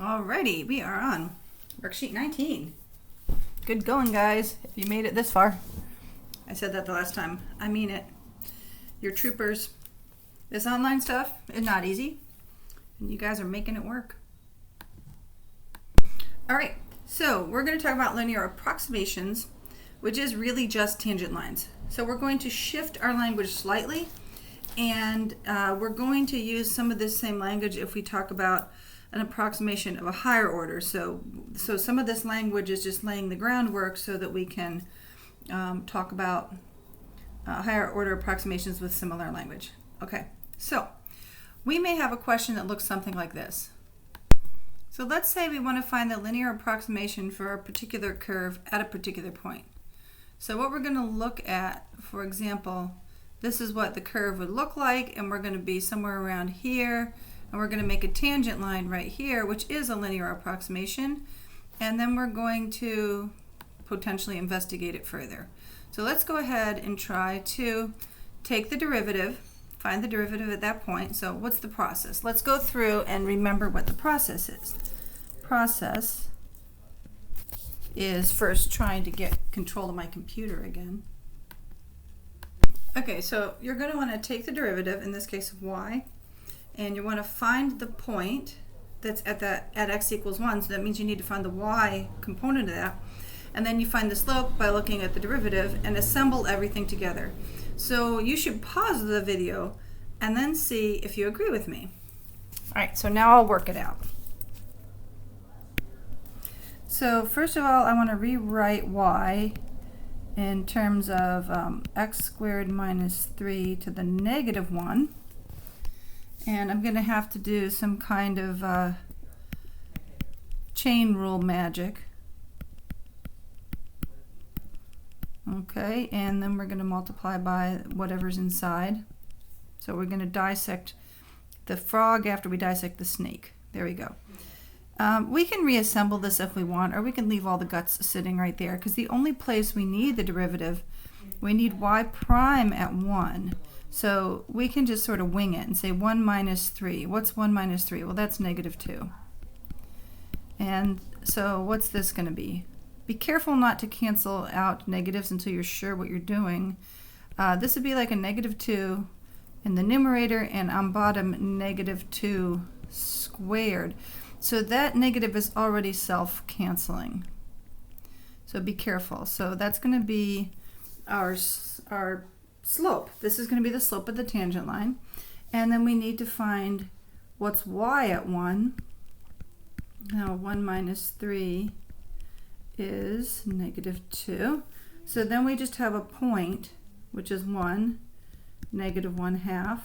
Alrighty, we are on worksheet 19. Good going, guys, if you made it this far. I said that the last time. I mean it. You're troopers. This online stuff is not easy, and you guys are making it work. Alright, so we're going to talk about linear approximations, which is really just tangent lines. So we're going to shift our language slightly, and we're going to use some of this same language if we talk about an approximation of a higher order. So some of this language is just laying the groundwork so that we can talk about higher order approximations with similar language. Okay, so we may have a question that looks something like this. So let's say we want to find the linear approximation for a particular curve at a particular point. So what we're going to look at, for example, this is what the curve would look like, and we're going to be somewhere around here, and we're going to make a tangent line right here, which is a linear approximation, and then we're going to potentially investigate it further. So let's go ahead and try to take the derivative, find the derivative at that point. So what's the process? Let's go through and remember what the process is. Process is first trying to get control of my computer again. Okay, so you're going to want to take the derivative, in this case of y, and you want to find the point that's at x equals 1, so that means you need to find the y component of that, and then you find the slope by looking at the derivative and assemble everything together. So you should pause the video and then see if you agree with me. Alright, so now I'll work it out. So first of all, I want to rewrite y in terms of x squared minus 3 to the negative 1. And I'm going to have to do some kind of chain rule magic. Okay, and then we're going to multiply by whatever's inside. So we're going to dissect the frog after we dissect the snake. There we go. We can reassemble this if we want, or we can leave all the guts sitting right there, because the only place we need the derivative, we need y prime at 1. So we can just sort of wing it and say 1 minus 3. What's 1 minus 3? Well, that's negative 2. And so what's this going to be? Be careful not to cancel out negatives until you're sure what you're doing. This would be like a negative 2 in the numerator, and on bottom negative 2 squared. So that negative is already self-canceling. So be careful. So that's going to be our slope. This is going to be the slope of the tangent line. And then we need to find what's y at 1. Now 1 minus 3 is negative 2. So then we just have a point, which is 1, negative 1/2,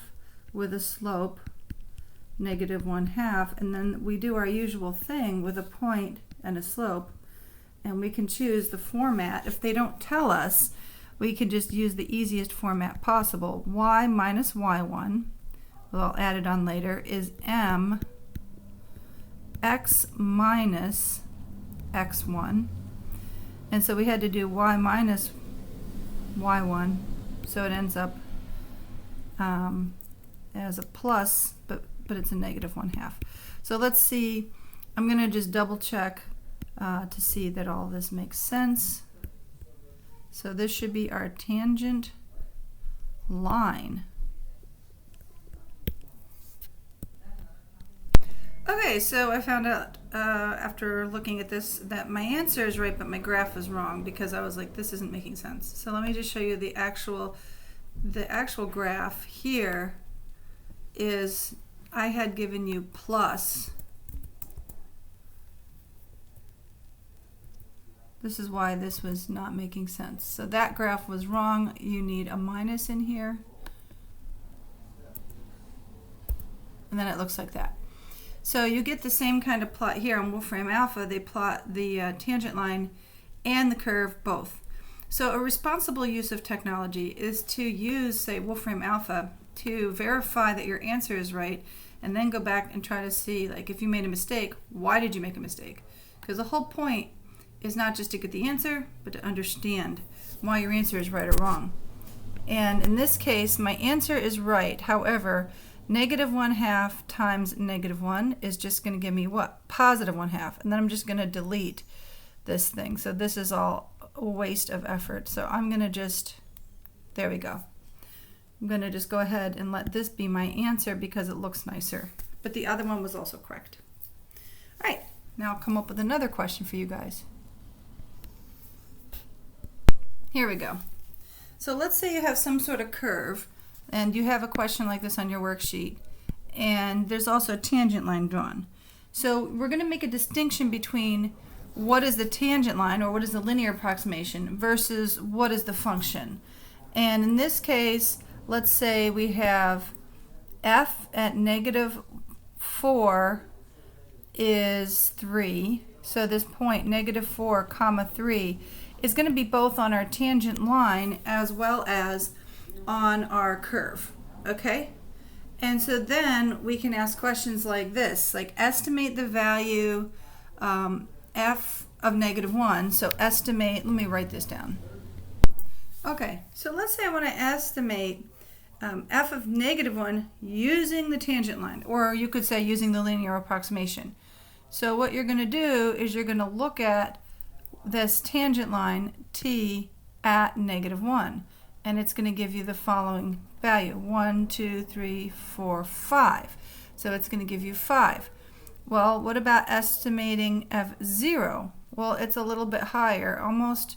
with a slope, negative 1/2. And then we do our usual thing with a point and a slope. And we can choose the format. If they don't tell us, we can just use the easiest format possible. Y minus y1, well, I'll add it on later, is m x minus x1. And so we had to do y minus y1, so it ends up as a plus, but it's a negative 1/2. So let's see, I'm going to just double check to see that all this makes sense. So this should be our tangent line. Okay, so I found out after looking at this that my answer is right, but my graph is wrong, because I was like, this isn't making sense. So let me just show you the actual graph here. Is I had given you plus. This is why this was not making sense. So that graph was wrong. You need a minus in here. And then it looks like that. So you get the same kind of plot here on Wolfram Alpha. They plot the tangent line and the curve both. So a responsible use of technology is to use, say, Wolfram Alpha to verify that your answer is right, and then go back and try to see, like, if you made a mistake, why did you make a mistake? Because the whole point is not just to get the answer, but to understand why your answer is right or wrong. And in this case, my answer is right. However, Negative 1/2 times negative 1 is just going to give me what? Positive 1/2. And then I'm just going to delete this thing. So this is all a waste of effort. So I'm going to just, there we go. I'm going to just go ahead and let this be my answer because it looks nicer. But the other one was also correct. All right, now I'll come up with another question for you guys. Here we go. So let's say you have some sort of curve and you have a question like this on your worksheet, and there's also a tangent line drawn. So we're going to make a distinction between what is the tangent line, or what is the linear approximation, versus what is the function. And in this case, let's say we have f at -4 is 3. So this point, -4, 3, is going to be both on our tangent line as well as on our curve, okay? And so then we can ask questions like this, like estimate the value f of -1. So estimate, let me write this down. Okay, so let's say I want to estimate f of -1 using the tangent line, or you could say using the linear approximation. So what you're going to do is you're going to look at this tangent line t at -1, and it's going to give you the following value: 1, 2, 3, 4, 5. So it's going to give you 5. Well, what about estimating f0? Well, it's a little bit higher, almost,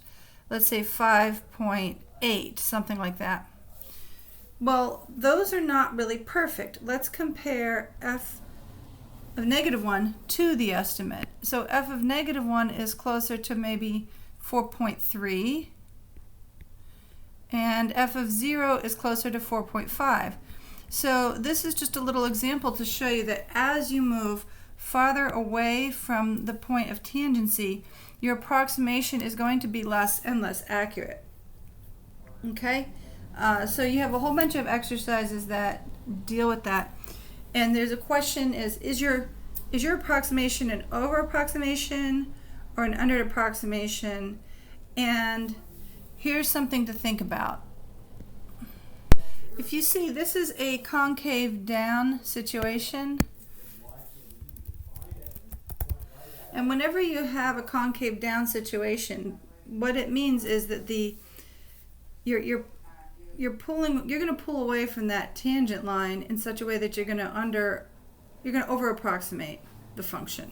let's say 5.8, something like that. Well, those are not really perfect. Let's compare f of -1 to the estimate. So f of -1 is closer to maybe 4.3, and f of 0 is closer to 4.5. So this is just a little example to show you that as you move farther away from the point of tangency, your approximation is going to be less and less accurate. Okay? So you have a whole bunch of exercises that deal with that. And there's a question: is your approximation an over approximation or an under approximation? And here's something to think about. If you see, this is a concave down situation. And whenever you have a concave down situation, what it means is that you're going to pull away from that tangent line in such a way that you're going to over approximate the function.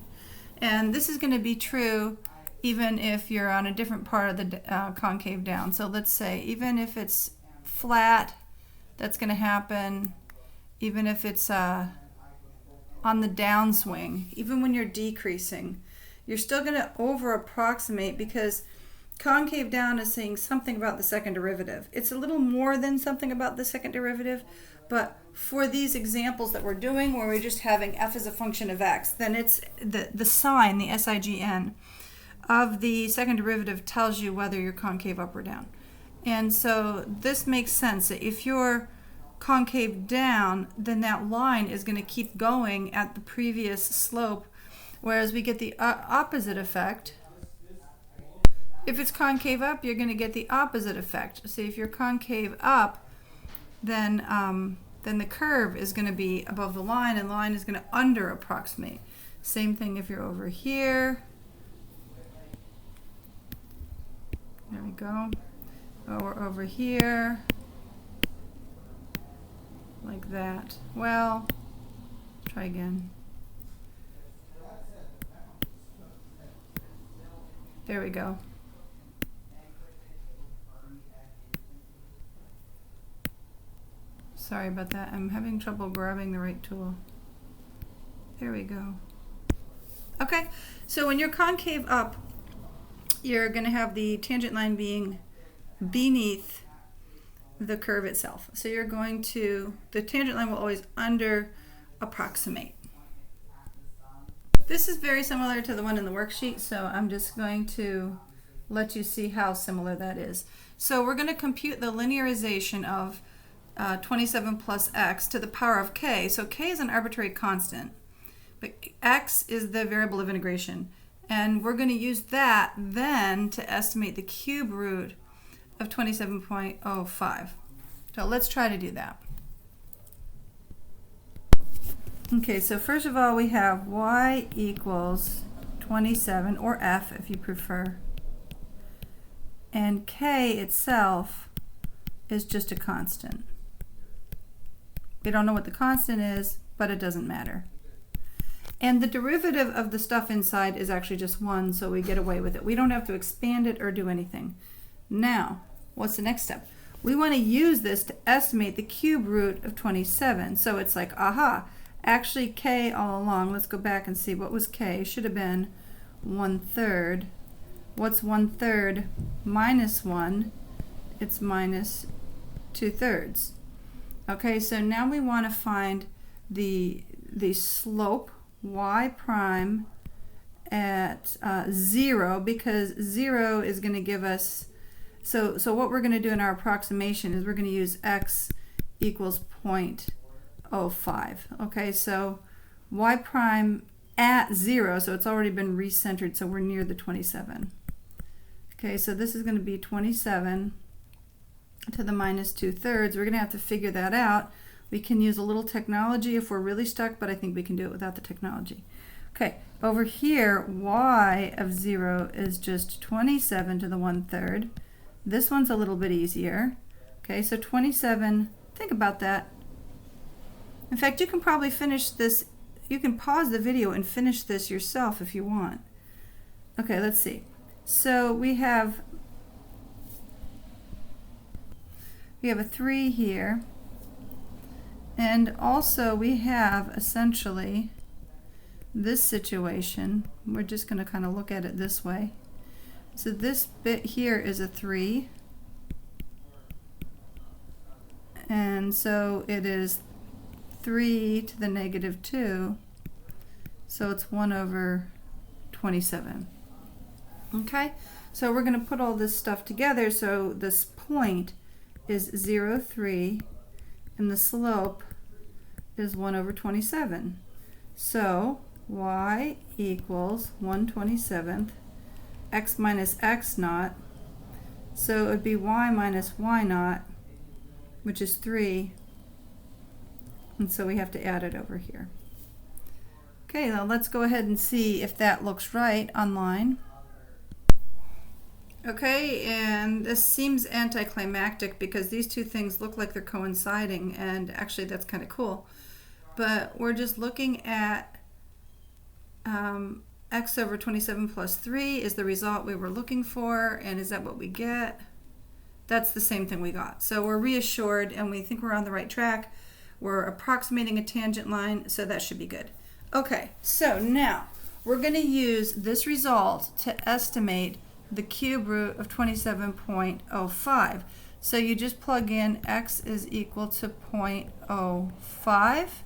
And this is going to be true even if you're on a different part of the concave down. So let's say even if it's flat, that's going to happen. Even if it's on the downswing, even when you're decreasing, you're still going to over approximate, because concave down is saying something about the second derivative. It's a little more than something about the second derivative, but for these examples that we're doing where we're just having f as a function of x, then it's the sign, the sign of the second derivative tells you whether you're concave up or down. And so this makes sense that if you're concave down, then that line is going to keep going at the previous slope, whereas we get the opposite effect. If it's concave up, you're going to get the opposite effect. So if you're concave up, then the curve is going to be above the line, and the line is going to under approximate. Same thing if you're over here. There we go. Or over here. Like that. Well, try again. There we go. Sorry about that. I'm having trouble grabbing the right tool. There we go. Okay, so when you're concave up, you're going to have the tangent line being beneath the curve itself. So you're going to, the tangent line will always under approximate. This is very similar to the one in the worksheet, so I'm just going to let you see how similar that is. So we're going to compute the linearization of 27 plus x to the power of k. So k is an arbitrary constant, but x is the variable of integration. And we're going to use that then to estimate the cube root of 27.05. So let's try to do that. Okay, so first of all, we have y equals 27, or f if you prefer. And k itself is just a constant. We don't know what the constant is, but it doesn't matter. And the derivative of the stuff inside is actually just 1, so we get away with it. We don't have to expand it or do anything. Now, what's the next step? We want to use this to estimate the cube root of 27. So it's like, aha, actually k all along. Let's go back and see what was k. Should have been 1/3. What's 1/3 minus 1? It's minus 2/3. Okay, so now we want to find the slope y prime at 0, because 0 is going to give us, so what we're going to do in our approximation is we're going to use x equals 0.05. Okay, so y prime at 0, so it's already been recentered, so we're near the 27. Okay, so this is going to be 27 to the minus 2/3. We're going to have to figure that out. We can use a little technology if we're really stuck, but I think we can do it without the technology. Okay, over here, y of 0 is just 27 to the 1/3. This one's a little bit easier. Okay, so 27, think about that. In fact, you can probably finish this. You can pause the video and finish this yourself if you want. Okay, let's see. So we have a 3 here. And also we have essentially this situation. We're just going to kind of look at it this way. So this bit here is a 3. And so it is 3 to the negative 2. So it's 1/27. Okay? So we're going to put all this stuff together. So this point is 0, 3, and the slope is 1/27. So y equals 1/27 x minus x naught. So it would be y minus y naught, which is 3. And so we have to add it over here. Okay, now let's go ahead and see if that looks right online. Okay, and this seems anticlimactic because these two things look like they're coinciding, and actually that's kind of cool. But we're just looking at x over 27 plus 3 is the result we were looking for, and is that what we get? That's the same thing we got. So we're reassured and we think we're on the right track. We're approximating a tangent line, so that should be good. Okay, so now we're going to use this result to estimate the cube root of 27.05. So you just plug in x is equal to 0.05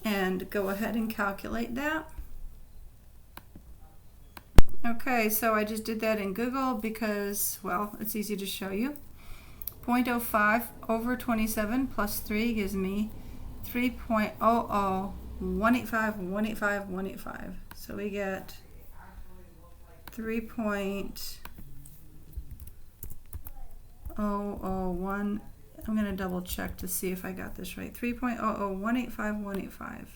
and go ahead and calculate that. Okay, so I just did that in Google because, well, it's easy to show you. 0.05 over 27 plus 3 gives me 3.00185. So we get 3.001. I'm going to double check to see if I got this right. 3.00185.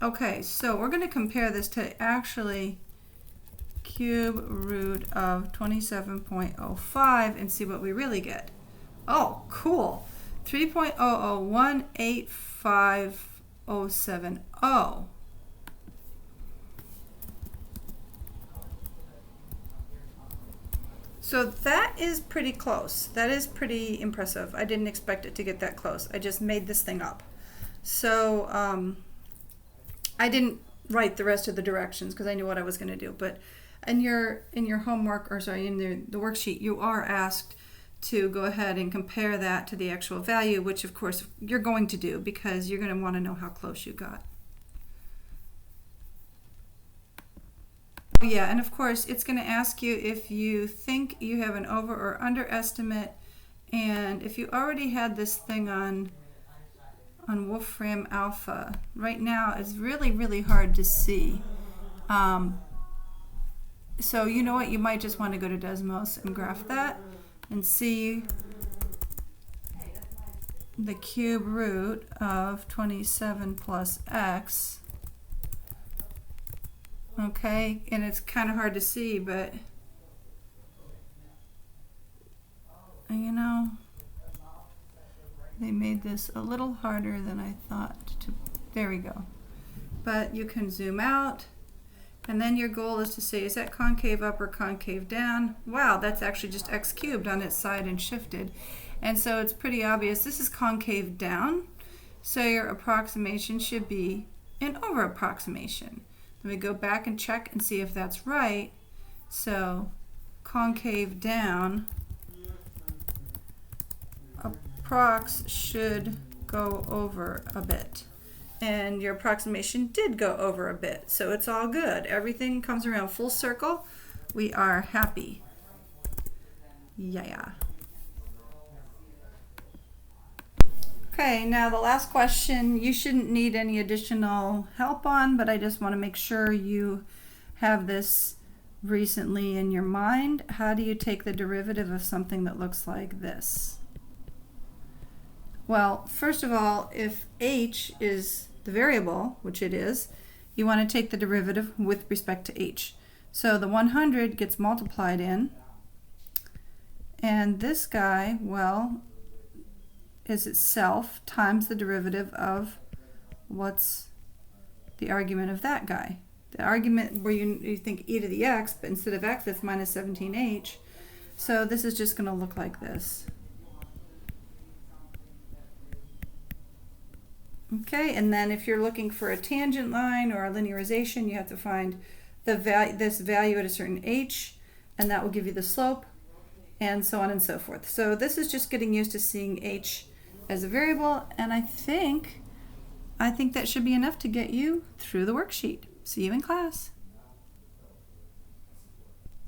Okay, so we're going to compare this to actually cube root of 27.05 and see what we really get. Oh, cool. 3.0018570. So that is pretty close. That is pretty impressive. I didn't expect it to get that close. I just made this thing up. So I didn't write the rest of the directions because I knew what I was going to do. But in your homework, or sorry, in the worksheet, you are asked to go ahead and compare that to the actual value, which of course you're going to do because you're going to want to know how close you got. Oh yeah, and of course it's going to ask you if you think you have an over or underestimate, and if you already had this thing on Wolfram Alpha, right now it's really hard to see. So you know what, you might just want to go to Desmos and graph that and see the cube root of 27 plus x. Okay, and it's kind of hard to see, but you know, they made this a little harder than I thought to. There we go. But you can zoom out, and then your goal is to say, is that concave up or concave down? Wow, that's actually just x cubed on its side and shifted. And so it's pretty obvious this is concave down, so your approximation should be an over approximation. Let me go back and check and see if that's right. So concave down, approx should go over a bit. And your approximation did go over a bit, so it's all good. Everything comes around full circle. We are happy. Yeah. Okay, now the last question you shouldn't need any additional help on, but I just want to make sure you have this recently in your mind. How do you take the derivative of something that looks like this? Well, first of all, if h is the variable, which it is, you want to take the derivative with respect to h. So the 100 gets multiplied in, and this guy, well, is itself times the derivative of what's the argument of that guy. The argument where you think e to the x, but instead of x, it's minus 17h. So this is just going to look like this. Okay, and then if you're looking for a tangent line or a linearization, you have to find this value at a certain h, and that will give you the slope, and so on and so forth. So this is just getting used to seeing h as a variable, and I think that should be enough to get you through the worksheet. See you in class.